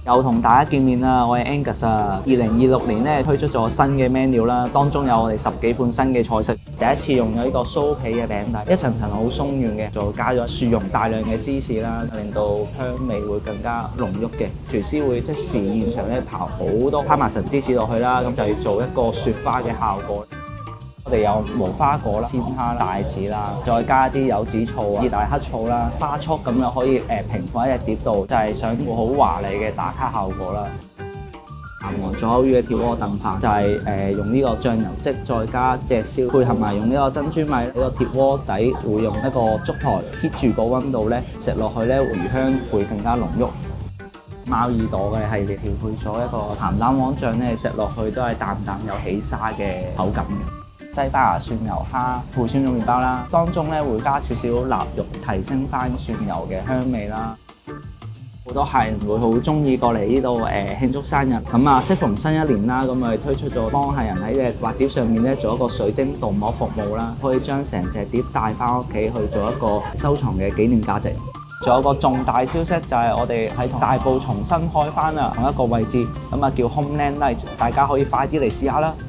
又同大家見面啦，我係 Angus 啊。2026年咧推出咗新嘅 menu 啦，當中有我哋10幾款新嘅菜式。第一次用咗呢個酥皮嘅餅底，一層層好鬆軟嘅，仲加咗薯蓉大量嘅芝士啦，令到香味會更加濃郁嘅。廚師會即時現場咧刨好多parmesan神芝士落去啦，咁就要做一個雪花嘅效果。我哋有無花果啦、鮮蝦、帶子啦，再加啲柚子醋啊、意大利黑醋啦、花束咁就可以平放喺隻碟度，就係想要好華麗嘅打卡效果啦。鹹黃左口魚嘅鐵鍋燉飯就係用呢個醬油漬再加隻燒，配合埋用呢個珍珠米，呢個鐵鍋底會用一個竹台 keep 住個溫度咧，食落去咧魚香會更加濃郁。貓耳朵嘅係調配咗一個鹹蛋黃醬咧，食落去都係啖啖有起沙嘅口感嘅。西班牙蒜油蝦配酸種麵包啦，當中咧會加少少臘肉，提升翻蒜油嘅香味啦。好多客人會好中意過嚟呢度慶祝生日，咁啊適逢新一年啦，咁我哋推出咗幫客人喺隻滑碟上面咧做一個水晶鍍膜服務啦，可以將成隻碟帶翻屋企去做一個收藏嘅紀念價值。仲有個重大消息就係我哋喺大埔重新開翻啦，同一個位置，咁啊叫 Homeland Night，大家可以快啲嚟試下啦〜